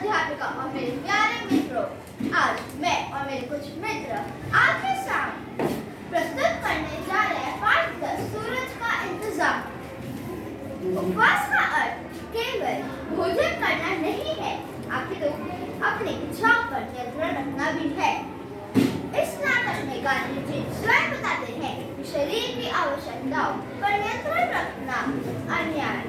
अध्यापिका और मेरे प्यारे मित्रों, आज मैं और मेरे कुछ मित्र आपके सामने प्रस्तुत करने जा रहे हैं पाठ 10 सूरज का इंतजार। उपवास का अर्थ केवल भोजन करना नहीं है, आखिर तो अपनी इच्छाओं पर नियंत्रण रखना भी है। इस नाटक में गांधी जी स्वयं बताते हैं कि शरीर की आवश्यकताओं पर नियंत्रण रखना, अन्याय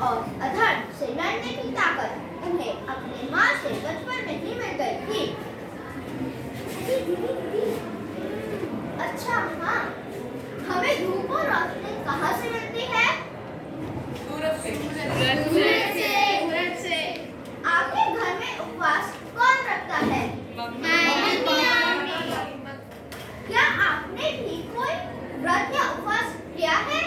और अधर्म से लड़ने की ताकत उन्हें अपनी माँ से बचपन में ही मिल गई थी। अच्छा हाँ, हमें धूप और रोशनी कहाँ से मिलती है? सूरज से। आपके घर में उपवास कौन रखता है? क्या आपने भी कोई व्रत या उपवास किया है?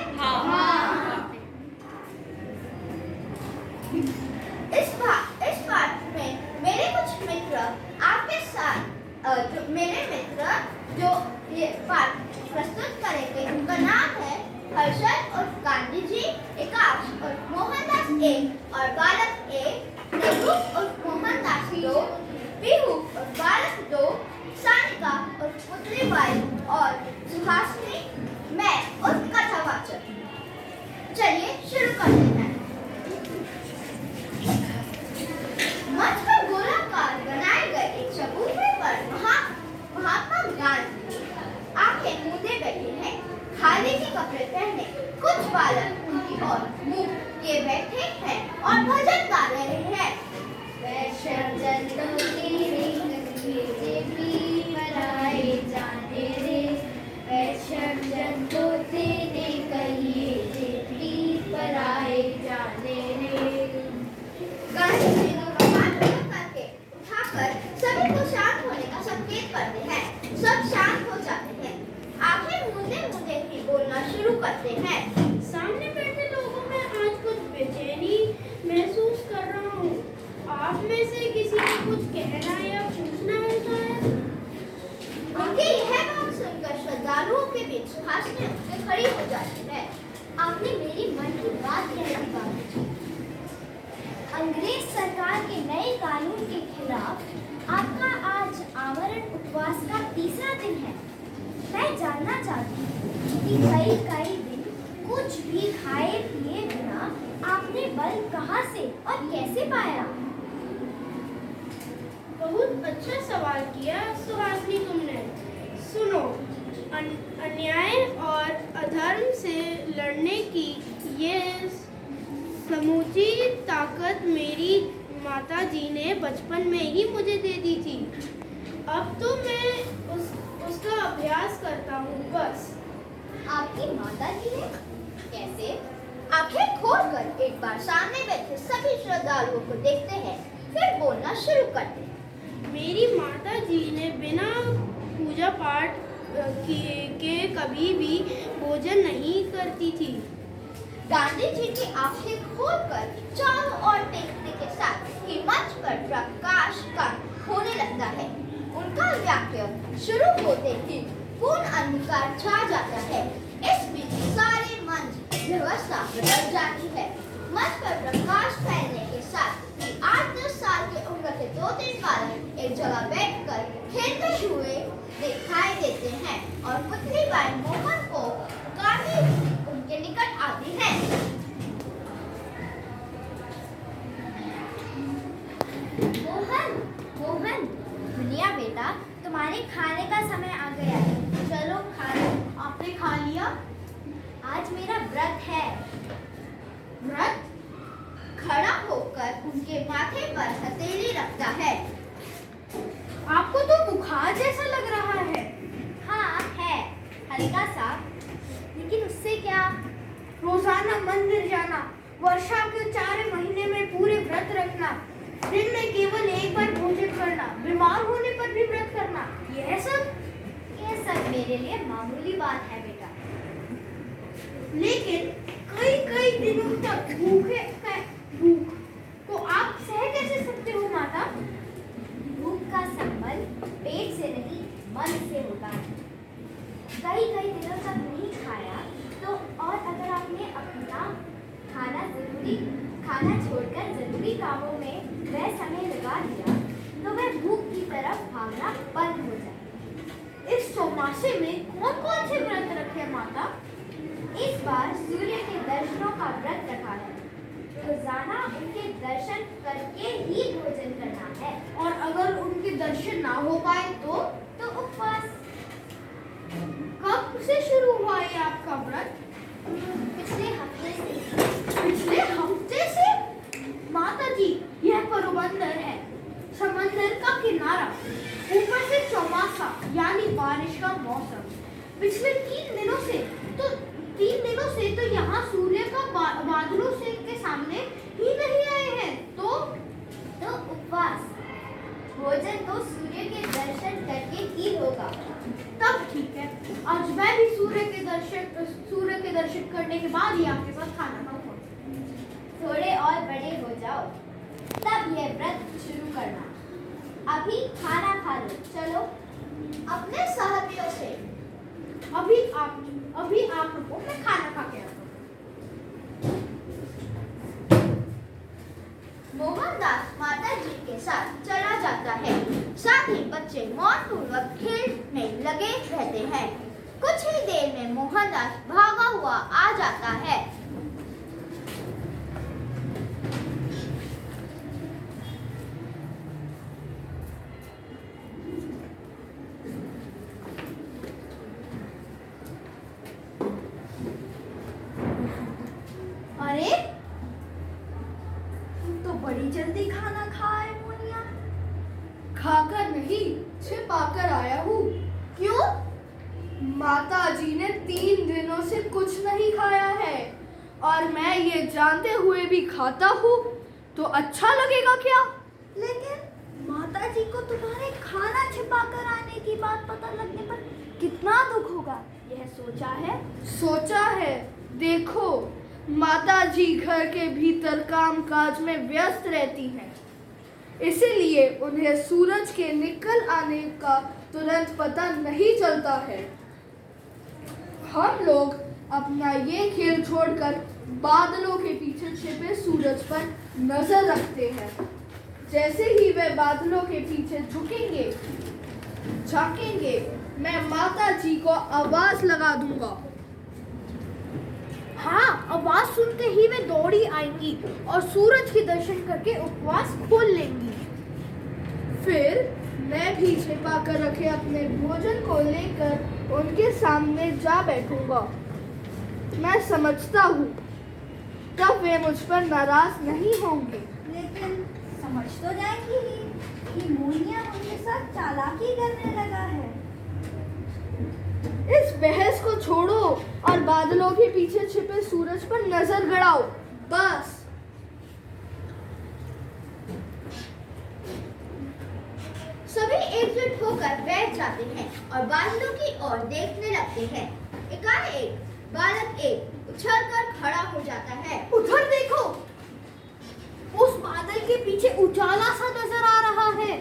इस पाठ में मेरे कुछ मित्र आपके साथ जो ये पाठ प्रस्तुत करेंगे, उनका नाम है हर्षद और गांधी जी, एकाश और मोहनदास ए और बालक ए, रघु और मोहनदास दो, पीहू और बालक दो, सानिका और पुत्री बाई और सुहासिनी, मैं और कथावाचक। चलिए शुरू करते हैं। मंच पर गोलाकार बनाए गए एक चबूतरे पर महात्मा गांधी आंखें मूंदे बैठे हैं, खादी के कपड़े पहने। कुछ बालक उनकी ओर मुंह किए बैठे हैं और भजन गा रहे हैं। वैष्णव जन तो तेरे कहिए पराए जाने रे, वैष्णव जन तो तेरे कहिए पराए जाने रे। गांधी जी सभी को शांत होने का संकेत करते हैं। सब शांत हो जाते हैं, आंखें मूंदे मूंदे ही बोलना शुरू करते हैं। सामने बैठे लोगों में आज कुछ बेचैनी महसूस कर रहा हूँ। आप में से किसी को कुछ कहना या पूछना है शायद? उनकी यह बात सुनकर श्रद्धालुओं के बीच सुहासिनी उठकर खड़ी हो जाती है। आपने मेरी मन की बात कह दी गांधी जी। अंग्रेज सरकार के नए कानून के खिलाफ आपका आज आमरण उपवास का तीसरा दिन है। मैं जानना चाहती हूँ कि कई दिन कुछ भी खाए पिए बिना आपने बल कहाँ से और कैसे पाया? बहुत अच्छा सवाल किया सुहासिनी तुमने। सुनो, अन्याय और अधर्म से लड़ने की ये समूची ताकत मेरी माता जी ने बचपन में ही मुझे दे दी थी। अब तो मैं उसका अभ्यास करता हूँ बस। आपकी माता जी ने? कैसे? आंखें खोलकर एक बार सामने बैठे सभी श्रद्धालुओं को देखते हैं, फिर बोलना शुरू करते हैं। मेरी माता जी ने बिना पूजा पाठ के कभी भी भोजन नहीं करती थी। गांधी जी की आंखें खोलकर चारों ओर देखने के साथ ही मंच पर प्रकाश का होने लगता है। उनका वाक्य शुरू होते ही पूर्ण अंधकार छा जाता है। इस बीच सारे मंच व्यवस्था बदल जाती है। मंच पर प्रकाश फैलने के साथ ही 8-10 साल के उम्र के 2-3 बालक एक जगह बैठकर खेलते हुए दिखाई देते हैं और पुत्री बाई मोहन को गांधी उनके निकट आती है। मोहन, दुनिया बेटा, तुम्हारे खाने का समय आ गया है। चलो खा लो। आपने खा लिया? आज मेरा व्रत है। व्रत? खड़ा होकर उनके माथे पर हथेली रखता है। आपको तो बुखार जैसा लग रहा है। हाँ है, हल्का सा, लेकिन उससे क्या? रोजाना मंदिर जाना, वर्षा के 4 महीने में पूरे व्रत रखना, दिन में केवल एक बार भोजन करना, बीमार होने पर भी व्रत करना, यह सब मेरे लिए मामूली बात है बेटा। लेकिन कई दिनों तक भूख को आप सह कैसे सकते हो माता? भूख का संबंध पेट से नहीं, मन से होता है। कई दिनों तक नहीं खाया तो, और अगर आपने अपना खाना छोड़कर जरूरी कामों में वह समय लगा दिया रोजाना उनके दर्शन करके ही भोजन करना है। और अगर उनके दर्शन ना हो पाए तो उपवास। कब से शुरू हुआ ये आपका व्रत? पिछले हफ्ते से। पिछले हफ्ते से? माता जी, यह पोरबंदर है, समंदर का किनारा, ऊपर से चौमासा यानी बारिश का मौसम। पिछले 3 दिनों से तो यहाँ सूर्य का बादलों से के सामने ही नहीं आए हैं। तो उपवास। भोजन तो सूर्य के दर्शन करके ही होगा। तब ठीक है, आज मैं भी सूर्य के दर्शन करने के बाद ही आपके साथ खाना खाऊंगा। थोड़े और बड़े हो जाओ, तब यह व्रत शुरू करना। अभी खाना खा लो, चलो अपने सहबियों से। अभी आप रुको, मैं खाना खा के आता हूँ। मोहनदास माता जी के साथ चला जाता है। साथ ही बच्चे मौन पूर्वक खेल में लगे रहते हैं। कुछ ही देर में मोहनदास भागा हुआ आ जाता है। अरे, तुम तो बड़ी जल्दी खाना खाए मोनिया। खाकर नहीं, छिपाकर आया हूँ। क्यों? माता जी ने 3 दिनों से कुछ नहीं खाया है और मैं ये जानते हुए भी खाता हूँ तो अच्छा लगेगा क्या? लेकिन माता जी को तुम्हारे खाना छिपाकर आने की बात पता लगने पर कितना दुख होगा, यह सोचा है। देखो, माता जी घर के भीतर कामकाज में व्यस्त रहती हैं, इसीलिए उन्हें सूरज के निकल आने का तुरंत पता नहीं चलता है। हम लोग अपना ये खेल छोड़कर बादलों के पीछे छिपे सूरज पर नजर रखते हैं। जैसे ही वे बादलों के पीछे झुकेंगे, झांकेंगे, मैं माता जी को आवाज लगा दूंगा। हाँ, आवाज सुनते ही वे दौड़ी आएंगी और सूरज के दर्शन करके उपवास खोल लेंगी। फिर मैं भी छिपा कर रखे अपने भोजन को लेकर उनके सामने जा बैठूंगा। मैं समझता हूँ तब वे मुझ पर नाराज नहीं होंगे। लेकिन समझ तो जाएंगी ही कि मोनिया उनके साथ चालाकी करने लगा है। इस बहस को छोड़ो और बादलों के पीछे छिपे सूरज पर नजर गड़ाओ, बस। सभी एकजुट होकर बैठ जाते हैं और बादलों की ओर देखने लगते हैं। एकाएक बालक एक उछलकर खड़ा हो जाता है। उधर देखो, उस बादल के पीछे उजाला सा नजर आ रहा है।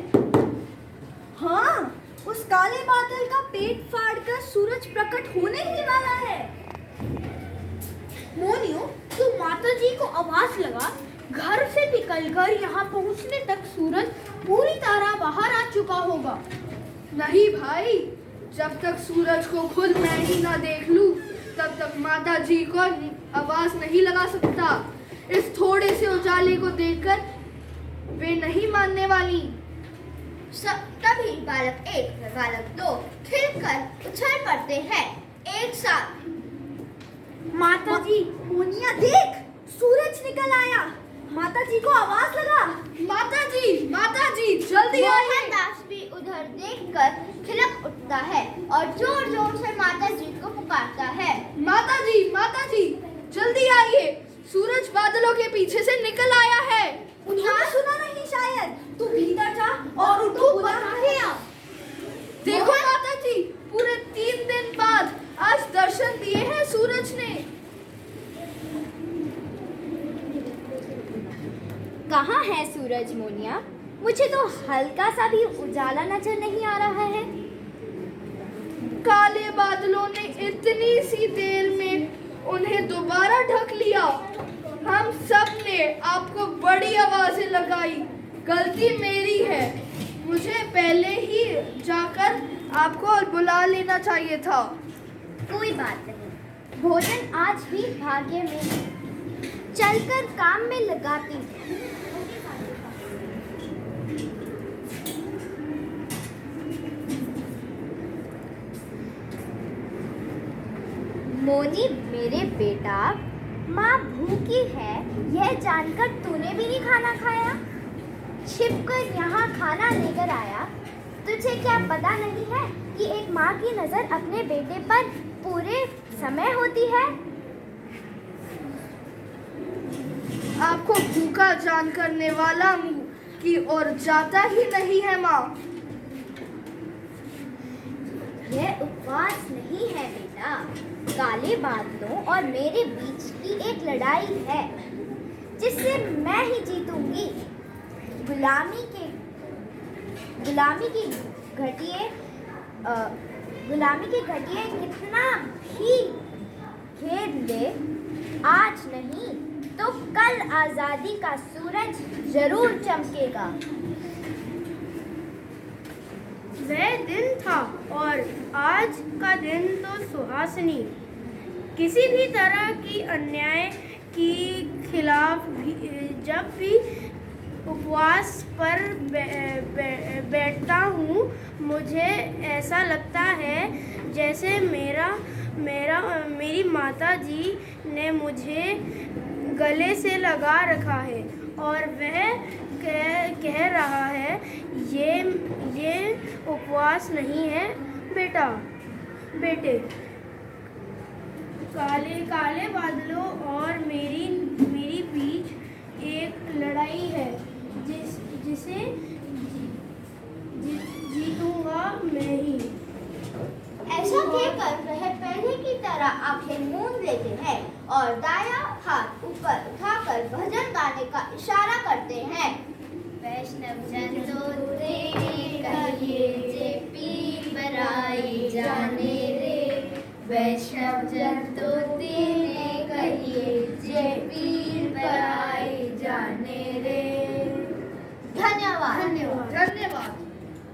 हाँ, उस काले बादल का पेट फाड़कर सूरज प्रकट होने ही वाला है। मोनियो, तू माता जी को आवाज लगा। घर से निकलकर यहाँ पहुँचने तक सूरज पूरी तरह बाहर आ चुका होगा। नहीं भाई, जब तक सूरज को खुद मैं ही ना देख लूं, तब तक माता जी को आवाज नहीं लगा सकता। इस थोड़े से उजाले को देखकर वे नहीं मानने वाली। तभी बालक 1 व बालक 2 खिलकर उछल पड़ते हैं एक साथ। माता जी, मोनिया देख, सूरज निकल आया। माता जी को आवाज लगा। माता जी जल्दी आइए। मोहनदास भी उधर देखकर खिलक उठता है और जोर जोर से माता जी को पुकारता है। माता जी जल्दी आइए, सूरज बादलों के पीछे से निकल आया है। उन्हें सुना नहीं शायद। तू भीतर जा और उनको बुला के आ। देखो माता जी, पूरे 3 दिन बाद आज दर्शन दिए हैं सूरज ने। कहाँ है सूरज मोनिया? मुझे तो हल्का सा भी उजाला नजर नहीं आ रहा है। काले बादलों ने इतनी सी देर में उन्हें दोबारा ढक लिया। हम सब ने आपको बड़ी आवाजें लगाई, गलती मेरी है। मुझे पहले ही जाकर आपको बुला लेना चाहिए था। कोई बात नहीं, भोजन आज भी भाग्य में है। चलकर काम में लगाती हूँ। मोनी मेरे बेटा, माँ भूखी है यह जानकर तूने भी नहीं खाना खाया, छिपकर यहाँ खाना लेकर आया। तुझे क्या पता नहीं है कि एक माँ की नज़र अपने बेटे पर पूरे समय होती है। आपको भूखा जानकर नेवाला मुंह की ओर जाता ही नहीं है माँ। यह उपवास नहीं है बेटा, काले बादलों और मेरे बीच की एक लड़ाई है जिससे मैं ही जीतूंगी। गुलामी की घटिया कितना भी घेर ले, आज नहीं तो कल आजादी का सूरज जरूर चमकेगा। वह दिन था और आज का दिन तो सुहासिनी। किसी भी तरह की अन्याय की खिलाफ जब भी उपवास पर बैठता हूँ, मुझे ऐसा लगता है जैसे मेरी माता जी ने मुझे गले से लगा रखा है और वह कह रहा है, ये उपवास नहीं है बेटे। काले बादलों और मेरी बीच एक लड़ाई है जिसे जीतूंगा मैं ही। ऐसा कहकर वह पहले की तरह आंखें मूंद लेते हैं और दाया हाथ ऊपर उठाकर भजन गाने का इशारा करते हैं। वैष्णव जन तो तेरे कहिए जे पीर बराई जाने रे, वैष्णव जन तो तेरे